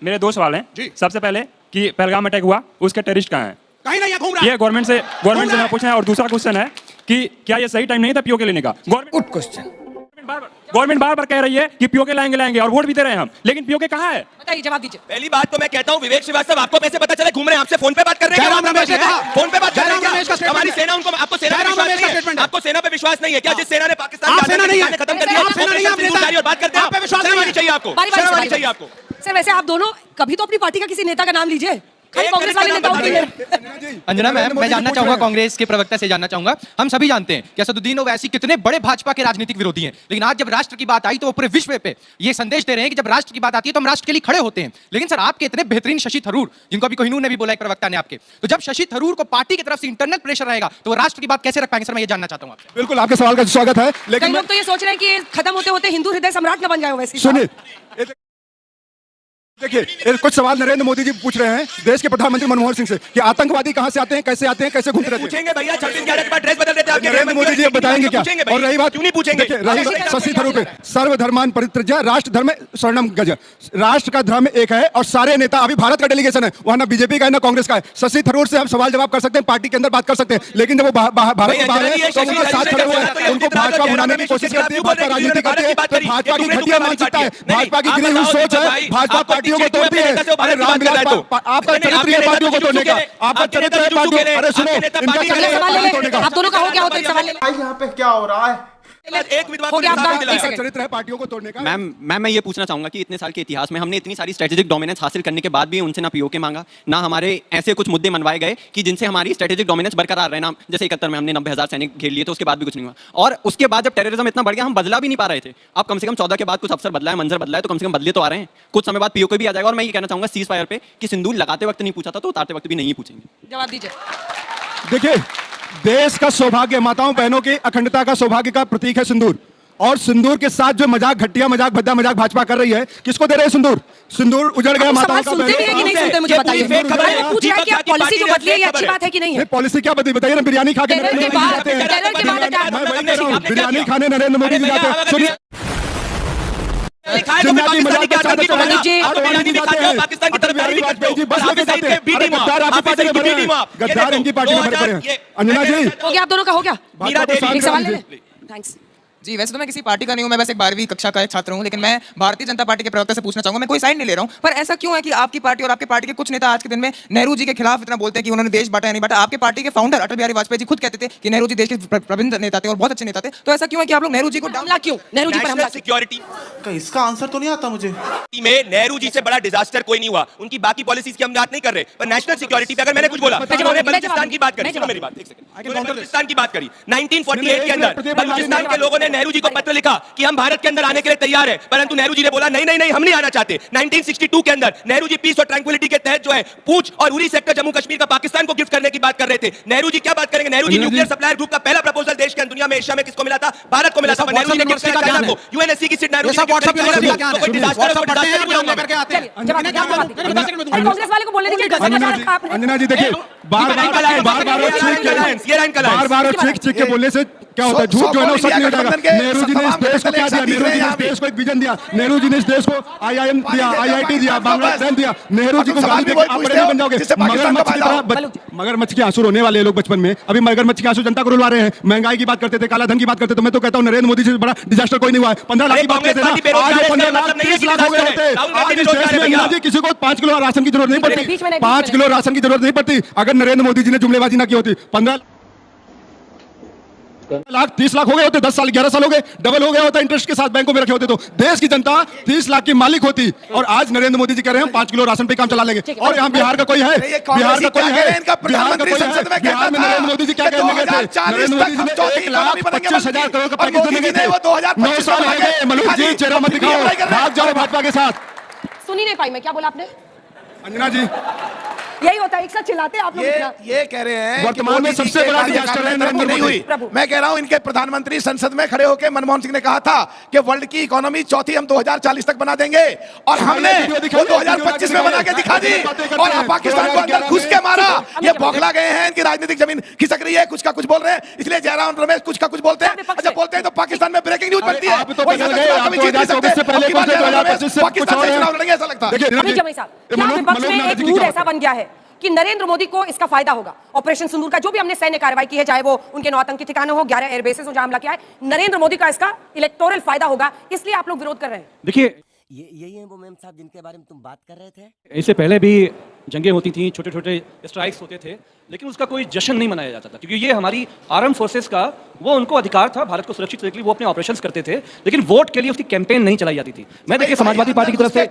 मेरे दो सवाल हैं। सबसे पहले कि पहलगाम अटैक हुआ, उसके टेररिस्ट कहाँ हैं? कहीं नहीं घूम रहा है। ये गवर्नमेंट से मैं पूछना है। और दूसरा क्वेश्चन है कि क्या ये सही टाइम नहीं था पीओके लेने का? Good question. गवर्नमेंट बार बार कह रही है कि पीओके लाएंगे और वोट भी दे रहे हैं हम, लेकिन पीओके कहाँ है? बताइए, जवाब दीजिए। पहली बात तो मैं कहता हूँ विवेक श्रीवास्तव, आपको कैसे पता चले घूम रहे हैं? आपसे फोन पे बात कर रहे हैं? जयराम रमेश ने कहा। फोन पे बात कर रहे हैं क्या? हमारी सेना उनको, आपको सेना पे जयराम विश्वास रमेश का नहीं है? स्टेटमेंट है। आपको सेना पे विश्वास नहीं है क्या? जिस सेना ने पाकिस्तान आप सेना नहीं है। खत्म कर दिया, आप सेना नहीं है, आप नेता हैं। और बात करते हैं आप पे विश्वास नहीं है। चाहिए आपको, बारी बारी से, शर्म आनी बारी चाहिए बारी। आपको। सर वैसे आप दोनों कभी तो अपनी पार्टी का किसी नेता का नाम लीजिए, खाली एक कांग्रेस वाले मिनट का नेताओं के नाम लिए। अंजना मैम, मैं जानना चाहूंगा, कांग्रेस के प्रवक्ता से जानना चाहूंगा, हम सभी जानते हैं कि असदुद्दीन ओवैसी कितने बड़े भाजपा के राजनीतिक विरोधी हैं, लेकिन आज जब राष्ट्र की बात आई तो वो पूरे विश्व पे ये संदेश दे रहे हैं कि जब राष्ट्र की बात आती है तो हम राष्ट्र के लिए खड़े होते हैं। लेकिन सर आपके इतने बेहतरीन शशि थरूर, जिनको अभी कोहिनूर ने भी बोला एक प्रवक्ता ने आपके, तो जब शशि थरूर को पार्टी की तरफ से इंटरनल प्रेशर रहेगा तो वो राष्ट्र की बात कैसे रख पाएंगे? सर मैं ये जानना चाहता हूँ आपसे। बिल्कुल, आपके सवाल का स्वागत है। कई लेकिन लोग तो ये सोच रहे हैं कि खत्म होते होते हिंदू हृदय सम्राट न बन जाए वैसे। सुनिए, देखिए कुछ सवाल नरेंद्र मोदी जी पूछ रहे हैं देश के प्रधानमंत्री मनमोहन सिंह से कि आतंकवादी कहां से आते हैं, कैसे घूमते रहते हैं। पूछेंगे भैया, 26/11 के बाद ड्रेस बदल देते हैं आपके नरेंद्र मोदी जी बताएंगे क्या? और रही बात, क्यों नहीं पूछेंगे? देखिए रही बात शशि थरूर पे, सर्वधर्मान परित्यज्य राष्ट्र धर्म स्वर्णम गज, राष्ट्र का धर्म एक है और सारे नेता, अभी भारत का डेलीगेशन है वहां, ना बीजेपी का है ना कांग्रेस का है। शशि थरूर से हम सवाल जवाब कर सकते हैं, पार्टी के अंदर बात कर सकते हैं, लेकिन जब वो भारत के बाहर है तो उनके साथ खड़े हुए हैं, उनको भाजपा भुनाने की कोशिश करती है, भाजपा राजनीति करती है, तो भाजपा की घटिया मानसिकता है, भाजपा की गिरी हुई सोच है, भाजपा पार्टियों को तोड़ती है। अरे रामविलास, आपका चरित्र है पार्टियों को तोड़ने का, आपका चरित्र है पार्टियों, अरे सुनो, इनका चरित्र है तोड़ने का। आप दोनों का हो क्या होता है सवाल ले लें। यहाँ पे क्या हो रहा है? एक विद्वान हो गया आपका, एक आपका सेकंड। चरित्र है पार्टियों को तोड़ने का। मैम मैं ये पूछना चाहूंगा कि इतने साल के इतिहास में हमने इतनी सारी स्ट्रेटेजिक डोमिनेंस हासिल करने के बाद भी उनसे ना पीओके मांगा, ना हमारे ऐसे कुछ मुद्दे मनवाए गए कि जिनसे हमारी स्ट्रेटेजिक डोमिनेंस बरकरार रहे। ना जैसे 71 में हमने 90,000 सैनिक घेर लिए तो उसके बाद भी कुछ नहीं हुआ, और उसके बाद जब टेररिज्म इतना बढ़ गया हम बदला भी नहीं पा रहे थे। आप कम से कम 14 के बाद कुछ अफसर बदला है, मंजर बदला है, तो कम से कम बदले तो आ रहे हैं। कुछ समय बाद पीओके भी आ जाएगा। और मैं ये कहना चाहूंगा सीज फायर पे कि सिंदूर लगाते वक्त नहीं पूछा था तो उतारते वक्त भी नहीं पूछेंगे। जवाब दीजिए। देखिए, देश का सौभाग्य, माताओं बहनों की अखंडता का सौभाग्य का प्रतीक है सिंदूर, और सिंदूर के साथ जो मजाक, घटिया मजाक, भद्दा मजाक भाजपा कर रही है, किसको दे रहे हैं सिंदूर? सिंदूर उजड़ गया माताओं का। सुनते भी है कि नहीं सुनते मुझे बताइए। मैंने पूछ रहा है कि पॉलिसी जो बदली है ये अच्छी बात है कि नहीं है? पॉलिसी क्या बदली बताइए ना। बिरयानी खा के टेरर के बाद बिरयानी खाने नरेंद्र मोदी जी जाते हैं। सुनिए, गद्दार इनकी पार्टी में भरे पड़े हैं। अंजना जी, हो गया आप दोनों का? हो गया एक सवाल ले लें। थैंक्स। जी, वैसे तो मैं किसी पार्टी का नहीं हूं, मैं बस एक 12वीं कक्षा का एक छात्र हूं, लेकिन मैं भारतीय जनता पार्टी के प्रवक्ता से पूछना चाहूंगा। मैं कोई साइड नहीं ले रहा हूं, पर ऐसा क्यों है कि आपकी पार्टी और आपके पार्टी के कुछ नेता आज के दिन में नेहरू जी के खिलाफ इतना बोलते हैं कि उन्होंने देश बांटा या नहीं बांटा? आपके पार्टी के फाउंडर अटल बिहारी वाजपेयी जी खुद कहते थे कि नेहरू जी देश के प्रबंध नेता थे और बहुत अच्छे नेता थे, तो ऐसा क्यों है कि आप लोग नेहरू जी को हमला क्यों? नेहरू जी पर हमला सिक्योरिटी इसका आंसर तो नहीं आता मुझे। में नेहरू जी से बड़ा डिजास्टर कोई नहीं हुआ। उनकी बाकी पॉलिसीज की हम बात नहीं कर रहे, पर नेशनल सिक्योरिटी पे अगर मैंने कुछ बोला, उन्होंने बलूचिस्तान की बात करी। सुनो मेरी बात, एक सेकंड। बलूचिस्तान की बात करी 1948 के अंदर बलूचिस्तान के लोगों ने नेहरू जी को पत्र लिखा कि हम भारत के अंदर आने के लिए तैयार है, परंतु नेहरू जी ने बोला नहीं नहीं नहीं, हम नहीं आना चाहते। 1962 के अंदर नेहरू जी पीस और ट्रैंक्विलिटी के तहत जो है पूंछ और उरी सेक्टर जम्मू कश्मीर का पाकिस्तान को गिफ्ट करने की बात कर रहे थे। नेहरू जी क्या बात करेंगे? Nehru ji nuclear supplier group का पहला प्रपोजल देश के दुनिया में, एशिया में किसको मिला था? भारत को मिला था। नेहरू जी ने गिफ्ट किया चाइना को। यूएनएससी की सीट नेहरू जी ने गिफ्ट की। कोई डिजास्टर है, डिजास्टर नहीं होगा। कांग्रेस वाले को बोलने दीजिए। अंजना जी देखिए, बार बार चीख के बोलने से क्या होता है? झूठ जो है ना सच नहीं हो जाएगा। नेहरू जी ने इस देश को क्या दिया? नेहरू जी ने इस देश को एक विजन दिया। नेहरू जी ने इस देश को IIM दिया, IIT दिया, बांग्लादेश दिया। नेहरू जी को गाली देकर आप बड़े बन जाओगे। मगरमच्छ के आंसू रोने वाले लोग बचपन में, अभी मगरमच्छ के आंसू जनता को रुलवा रहे हैं। महंगाई की बात करते थे, काला धन की बात करते थे। मैं तो कहता हूँ नरेंद्र मोदी से बड़ा डिजास्टर कोई नहीं हुआ है। 15 लाख की बात करते थे ना, आज 15 लाख 30 लाख हो गए होते। आज इस देश में अंजना जी किसी को 5 किलो राशन की जरूरत नहीं पड़ती। 5 किलो राशन की जरूरत नहीं पड़ती अगर नरेंद्र मोदी जी ने जुमलेबाजी ना की होती। 15 लाख 30 लाख हो गए होते, 10 साल 11 साल हो गए, डबल हो गया होता इंटरेस्ट के साथ बैंकों में रखे होते, तो देश की जनता 30 लाख की मालिक होती। और आज नरेंद्र मोदी जी कह रहे हैं 5 किलो राशन पे काम चला लेंगे। और यहाँ बिहार का कोई है? बिहार का कोई है? बिहार का कोई है? बिहार में नरेंद्र मोदी जी क्या कहने गए थे? नरेंद्र मोदी जी ने 1,25,000 करोड़ का पैकेज देने गए थे। 9 साल हो गए। मनोज जी चेहरा मत दिखाओ, भाग जाओ भाजपा के साथ। सुनी नहीं पाई मैं, क्या बोला आपने? अंजना जी यही होता है, एक साथ चिल्लाते हैं आप लोग इतना। ये कह रहे हैं वर्तमान में सबसे बड़ा डिजास्टर है नरेंद्र नहीं हुई। मैं कह रहा हूं इनके प्रधानमंत्री संसद में खड़े होकर मनमोहन सिंह ने कहा था कि वर्ल्ड की इकोनॉमी चौथी हम 2040 तक बना देंगे, और हमने 2025 में बना के दिखा दी, और पाकिस्तान को अंदर घुस के मारा। ये बौखला गए हैं, इनकी राजनीतिक जमीन खिसक रही है, कुछ का कुछ बोल रहे हैं, इसलिए जयराम रमेश कुछ का कुछ बोलते हैं। जब बोलते हैं तो पाकिस्तान में ब्रेकिंग न्यूज बनती है, आप तो बदल गए, आप 2024 से पहले कौन से 2025 से कुछ और चुनाव लड़ेंगे ऐसा लगता है। अमित जमाई साहब, क्या विपक्ष में एक मूड ऐसा बन गया है कि नरेंद्र मोदी को इसका फायदा होगा? ऑपरेशन सिंदूर का जो भी हमने सैन्य कार्रवाई की है, चाहे वो उनके 9 आतंकी ठिकाने हो, 11 एयरबेसेस हो जहां हमला किया है, नरेंद्र मोदी का इसका इलेक्टोरल फायदा होगा, इसलिए आप लोग विरोध कर रहे हैं। देखिए, यही है वो मेम साहब जिनके बारे में तुम बात कर रहे थे? इससे पहले भी जंगें होती थी, छोटे छोटे स्ट्राइक्स होते थे, लेकिन उसका कोई जश्न नहीं मनाया जाता था, क्योंकि ये हमारी आर्म फोर्सेस का वो उनको अधिकार था भारत को सुरक्षित रखने के लिए, वो अपने ऑपरेशंस करते थे, लेकिन वोट के लिए उसकी कैंपेन नहीं चलाई जाती थी। मैं देखिए समाजवादी पार्टी की तरफ से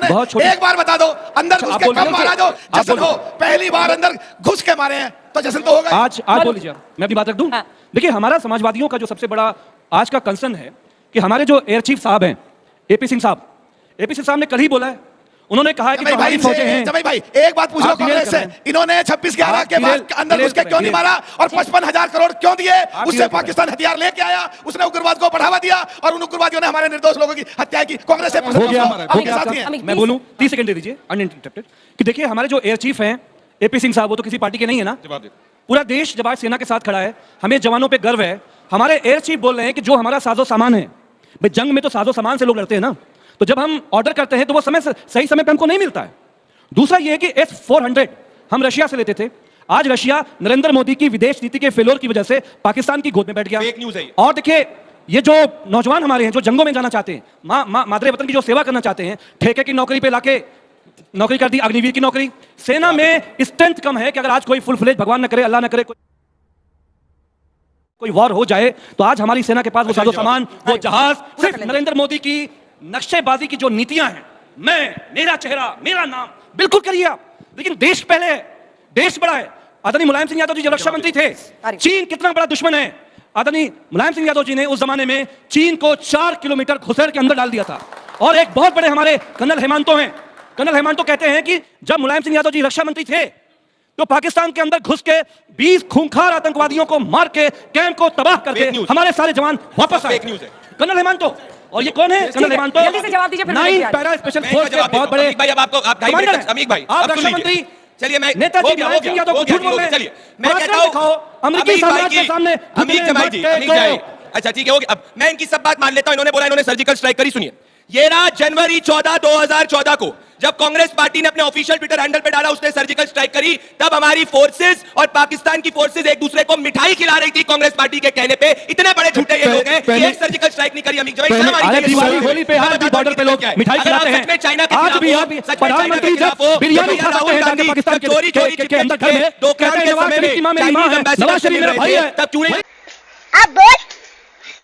बहुत छोटे, एक बार बता दो अंदर घुस के कब मारा, जो जश्न हो, पहली बार अंदर घुस के मारे हैं तो जश्न तो होगा। आज बोल लीजिए, मैं अपनी बात रख दूं। देखिए, हमारा समाजवादियों का जो सबसे बड़ा आज का कंसर्न है कि हमारे जो एयर चीफ साहब हैं, एपी सिंह साहब ने कल ही बोला है, उन्होंने कहा है कि हमारी फौजें हैं। जमाई भाई एक बात पूछ लो कांग्रेस से, इन्होंने 26/11 के बाद अंदर घुस के क्यों नहीं मारा, और 55,000 करोड़ क्यों दिए? उससे पाकिस्तान हथियार लेके आया, उसने उग्रवाद को बढ़ावा दिया, और उन उग्रवादियों ने हमारे निर्दोष लोगों की हत्या की। कांग्रेस से मैं बोलूं, 30 सेकंड दे दीजिए अनइंटरप्टेड, कि देखिए हमारे जो एयर चीफ हैं एपी सिंह साहब, वो तो किसी पार्टी के नहीं है ना। पूरा देश जब आज सेना के साथ खड़ा है, हमें जवानों पे गर्व है। हमारे एयर चीफ बोल रहे हैं कि जो हमारा साजो सामान है, भाई जंग में तो साजो सामान से लोग लड़ते हैं ना, तो जब हम ऑर्डर करते हैं तो वो समय सही समय पे हमको नहीं मिलता है। दूसरा ये है कि S-400 हम रशिया से लेते थे, आज रशिया नरेंद्र मोदी की विदेश नीति के फेलोर की वजह से पाकिस्तान की गोद में बैठ गया। फेक न्यूज़ है। और देखिए, ये जो नौजवान हमारे हैं जो जंगों में जाना चाहते हैं, मादरे वतन की जो सेवा करना चाहते हैं, ठेके की नौकरी पे लाके नौकरी कर दी, अग्निवीर की नौकरी। सेना में स्ट्रेंथ कम है कि अगर आज कोई फुल फ्लेज, भगवान न करे, अल्लाह न करे, कोई वॉर हो जाए, तो आज हमारी सेना के पास वो साजो सामान, वो जहाज, सिर्फ नरेंद्र मोदी की नक्शेबाजी की जो नीतियां हैं, मेरा चेहरा मेरा नाम, बिल्कुल करिए आप, लेकिन देश पहले है, देश बड़ा है। आदरणीय मुलायम सिंह यादव जी जब रक्षा मंत्री थे, चीन कितना बड़ा दुश्मन है। आदरणीय मुलायम सिंह यादव जी ने उस जमाने में चीन को 4 किलोमीटर घुसेड़ के अंदर डाल दिया था। और एक बहुत बड़े हमारे कर्नल हेमंतो हैं, कर्नल हेमंतो कहते हैं कि जब मुलायम सिंह यादव जी रक्षा मंत्री थे तो पाकिस्तान के अंदर घुस के 20 खूंखार आतंकवादियों को मार के कैंप को तबाह करके हमारे सारे जवान वापस आए। कर्नल हेमंतो, और ये कौन है कर्नल हेमंतो? जल्दी से जवाब दीजिए, फिर 9 पैरा स्पेशल फोर्स के बहुत बड़े भाई। अब आपको आप अमीक भाई आप रक्षा मंत्री, चलिए मैं नेताजी मुलायम सिंह यादव को झूठ बोल रहे हैं। चलिए मैं कहता हूं अमेरिकी साम्राज्य के सामने अमीक जमाई जी, अच्छा ठीक है, हो गया। अब मैं इनकी सब बात मान लेता हूं। इन्होंने बोला इन्होंने सर्जिकल स्ट्राइक करी, सुनिए। ये रहा जनवरी 14, 2014 को जब कांग्रेस पार्टी ने अपने ऑफिशियल ट्विटर हैंडल पे डाला उसने सर्जिकल स्ट्राइक करी, तब हमारी फोर्सेस और पाकिस्तान की फोर्सेस एक दूसरे को मिठाई खिला रही थी कांग्रेस पार्टी के कहने पे। इतने बड़े झूठे ये लोग हैं कि एक सर्जिकल स्ट्राइक नहीं करी। अमीक जमाई, दिवाली होली पे हर बॉर्डर पे लोग मिठाई खिलाते हैं। चाइना के आज भी प्रधानमंत्री जब बिरयानी खाते हैं जाके पाकिस्तान के अंदर घर में, तो कहते हैं नवाज शरीफ की मां मेरी मां है, नवाज शरीफ मेरा भाई है। तब चूड़े अब बोल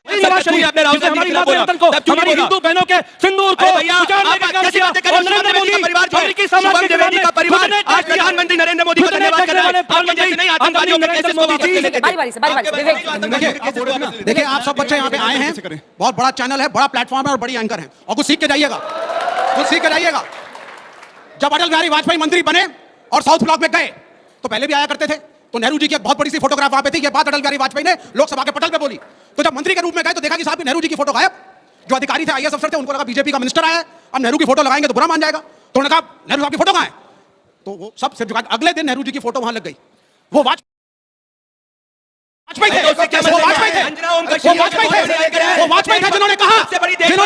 नवाज शरीफ अपने राहुल गांधी को, हमारी हिंदू बहनों के सिंदूर को उजाड़ने का काम किया, और नरेंद्र मोदी अमेरिकी साम्राज्य के का परिवार आज प्रधानमंत्री नरेंद्र मोदी को धन्यवाद कर रहा है। प्रधानमंत्री नहीं, आतंकवादियों के केसेस को वापस लेने के लिए। देखिए आप सब बच्चे यहाँ पे आए हैं, बहुत बड़ा चैनल है, बड़ा प्लेटफॉर्म है और बड़ी एंकर है, और कुछ सीख के जाइएगा, कुछ सीख के जाइएगा। जब अटल बिहारी वाजपेयी मंत्री बने और साउथ ब्लॉक में गए तो पहले भी आया करते थे, तो नेहरू जी की एक बहुत बड़ी सी फोटोग्राफ वहां पे थी। ये बात अटल बिहारी वाजपेयी ने लोकसभा के पटल पे बोली। तो जब मंत्री के रूप में गए तो देखा कि साहब नेहरू जी की फोटो गायब। जो अधिकारी थे, आईएएस अफसर थे, उनको लगा बीजेपी का मिनिस्टर आया है, अब नेहरू की फोटो लगाएंगे तो बुरा मान जाएगा, तो उन्होंने कहा नेहरू साहब की फोटो कहां है? तो वो सब सिर्फ अगले दिन नेहरू जी की फोटो वहां लग गई। वो वाजपेयी थे, वो वाजपेयी थे जिन्होंने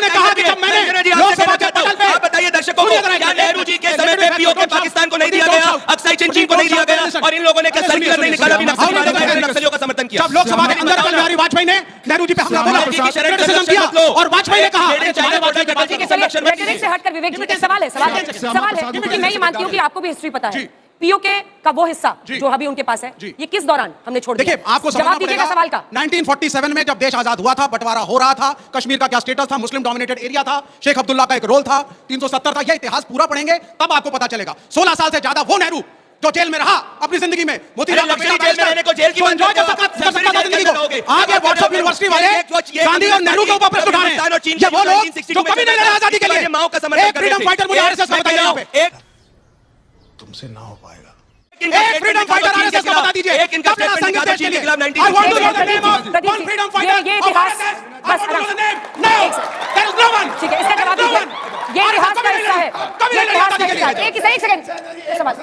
कहा कि जब मैंने लोकसभा के पटल पे, आप बताइए दर्शकों को, क्या नेहरू जी के समय पे पीओके पाकिस्तान को नहीं दिया गया, अक्साई चिंची को नहीं दिया गया, और इन लोगों ने क्या सर्कुलर नहीं निकाला, नक्सलियों का समर्थन किया? जब लोकसभा के अंदर अटल बिहारी वाजपेयी ने नेहरू जी पे हमला बोला, क्रिटिसिज्म किया, और वाजपेयी ने कहा रेटरिक से हटकर विवेक जी का सवाल है कि मैं ये मानती हूँ कि आपको भी हिस्ट्री पता है। पीओके का वो हिस्सा जो अभी उनके पास है, ये किस दौरान हमने छोड़ दिया? देखिए आपको जवाब दीजिएगा सवाल का। 1947 में जब देश आजाद हुआ था, बंटवारा हो रहा था, कश्मीर का क्या स्टेटस था, मुस्लिम डोमिनेटेड एरिया था, शेख अब्दुल्ला का एक रोल था, 370 था। यह इतिहास पूरा पढ़ेंगे तब आपको पता चलेगा। 16 साल से ज्यादा वो नेहरू जो जेल में रहा अपनी जिंदगी में, मोतीलाल नेहरू जेल में रहने को जेल की जिंदगी को आगे व्हाट्सएप यूनिवर्सिटी वाले गांधी और नेहरू के ऊपर प्रश्न उठा रहे हैं। ये वो लोग जो कभी नहीं लड़े आजादी के लिए, एक फ्रीडम फाइटर मुझे आरएसएस का बताइए। तुमसे ना हो पाएगा। एक फ्रीडम फाइटर आरएसएस को बता दीजिए एक इनका कब लड़ा स्टेटमेंट संघर्ष निकालो देश के लिए। खिलाफ 19 I want to know the name of Pradeep one ji, freedom ये fighter of इतिहास RSS. I बस want to know आराम the से। name. No. एक second. There is no one. ठीक है, इसका जवाब There is no दीजिए। one. ये और इतिहास कभी का नहीं हिस्सा है। लड़ा। कभी ये नहीं इतिहास लड़ा का के हिस्सा लिए। है। एक सेकंड। ये सवाल।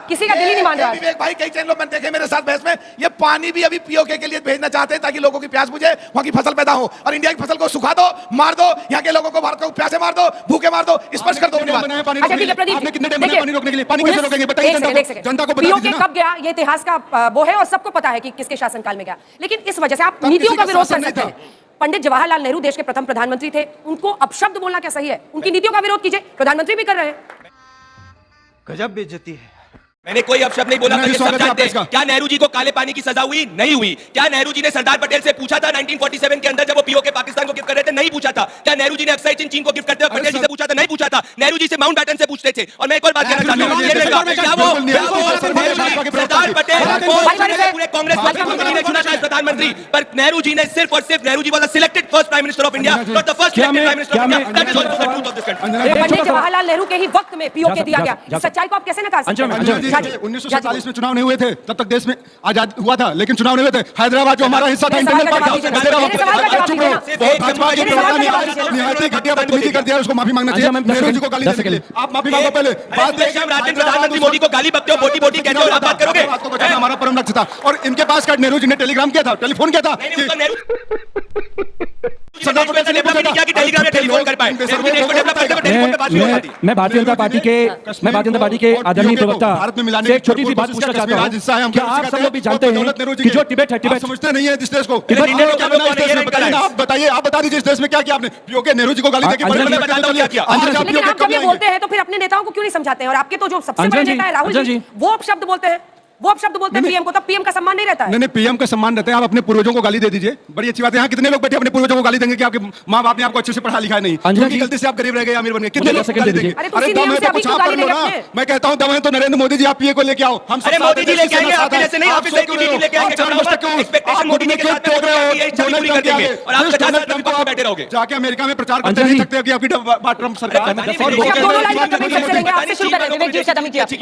किसी का दिल ही नहीं मान रहा है। विवेक भाई कई चैनलों में देखे मेरे साथ बहस में, ये पानी भी अभी पीओके के लिए भेजना चाहते हैं ताकि लोगों की प्यास बुझे, वहां की फसल पैदा हो, और इंडिया की फसल को सुखा दो, मार दो, यहाँ के लोगों को भारत को प्यासे मार दो, भूखे मार दो, स्पर्श कर दो उनकी बात। बनाया पानी अच्छा रोकने ठीक है के लिए? प्रदीप आपने कितने जी, टाइम बनाया पानी रोकने के लिए? पानी कैसे रोकेंगे? बताइए जनता को बता पीओके दीजिए ना। कब गया ये इतिहास का वो है और सबको पता है कि किसके शासनकाल में गया, लेकिन इस वजह से आप तब नीतियों किसी का का विरोध शासन कर नहीं सकते था। हैं। पंडित जवाहरलाल नेहरू देश के प्रथम प्रधानमंत्री थे, उनको अपशब्द बोलना क्या सही है? उनकी नीतियों का विरोध कीजिए, प्रधानमंत्री भी कर रहे हैं। गजब बेइज्जती है। मैंने कोई अपशब्द नहीं बोला, नहीं, पर ये सब स्वागत है जानते आपका हैं। क्या नेहरू जी को काले पानी की सजा हुई? नहीं हुई। क्या नेहरू जी ने सरदार पटेल से पूछा था 1947 के अंदर जब वो पीओके पाकिस्तान को गिफ्ट कर रहे थे? नहीं पूछा था। क्या नेहरू जी ने अक्सर चीन को गिफ्ट करते हुए पटेल जी से पूछा था? नहीं पूछा था। नेहरू जी से माउंटबैटन से पूछते थे। और मैं एक और बात कहना चाहता हूं, क्या वो सरदार पटेल को पूरे कांग्रेस पार्टी ने चुना था प्रधानमंत्री, पर नेहरू जी ने सिर्फ और सिर्फ, नेहरू जी वाला selected first prime minister of India, not the first selected prime minister of India. That is also the truth of this country. Pandit Jawaharlal Nehru के ही वक्त में पीओके दिया गया, सच्चाई को आप कैसे नकार सकते हैं? 1947 में चुनाव नहीं हुए थे, तब तक देश में आजाद हुआ था, लेकिन चुनाव नहीं हुए थे। हैदराबाद जो हमारा हिस्सा था इंटरनल भाजपा के प्रवक्ता ने निहायत घटिया बदतमीजी कर दिया, उसको माफी मांगना चाहिए। नेहरू जी को गाली देने के लिए आप माफी मांगो पहले। बात देखिए, हम राजन प्रधानमंत्री मोदी को गाली बकते हो, बोटी बोटी कहते हो, और आप बात करोगे? बात को बचाना हमारा परम लक्ष्य था। और इनके पास का नेहरू जी ने टेलीग्राम किया था, टेलीफोन किया था नहीं, उसका नेहरू सरदार पटेल से डेवलप नहीं किया कि टेलीग्राम या टेलीफोन कर पाए। देश को डेवलप करते हुए टेलीफोन पे बात शुरू हो जाती। मैं भारतीय जनता पार्टी के आदरणीय प्रवक्ता से एक छोटी सी बात पूछना चाहता हूं। क्या आप सब लोग भी जानते हैं कि जो तिब्बत है, तिब्बत समझते नहीं है इस देश को? तिब्बत क्या बना इस देश में? बताइए ना, आप बताइए, आप बता दीजिए इस देश में क्या किया आपने? पीओके नेहरू जी को गाली देके अंजलि, मैं बताता हूं क्या किया। आज आप लेकिन पीओके आप जब कब ये लाएंगे? बोलते हैं तो फिर अपने नेताओं को क्यों नहीं समझाते हैं? और आपके तो जो सबसे बड़े अंजलि नेता है राहुल जी, जी, वो अब शब्द बोलते हैं, वो अब शब्द बोलते हैं पीएम को, तब पीएम का सम्मान नहीं रहता है। नहीं, पीएम का सम्मान रहता है। आप अपने पूर्वजों को गाली दे दीजिए, बड़ी अच्छी बात है। यहाँ कितने लोग बैठे अपने पूर्वजों को गाली देंगे कि आपके माँ बाप ने आपको अच्छे से पढ़ा लिखा नहीं, उनकी गलती से आप गरीब रह गए, अमीर बन गए। कितने लोग गाली देंगे? अरे तो अरे उसी दम नियम है से तो अभी कुछ क्यों आप कर गाली लो देंगे ना। अपने? मैं कहता हूँ दम है तो नरेंद्र मोदी जी आप पीए को लेके आओ। हम अरे मोदी जी लेके आएंगे, आप जैसे नहीं, आप इस तरीके की लेके आएंगे, एक्सपेक्टेशन मोदी जी के साथ में होगी, ये चीज़ पूरी कर देंगे और आप 50 साल तक विपक्ष में बैठे रहोगे। जाके अमेरिका में प्रचार करते नहीं सकते हो कि आपकी ट्रम्प सरकार आप दोनों लाइन पर कमेंट करते रहेंगे, आपसे शुरू करें, विवेक जी, शर्मा जी।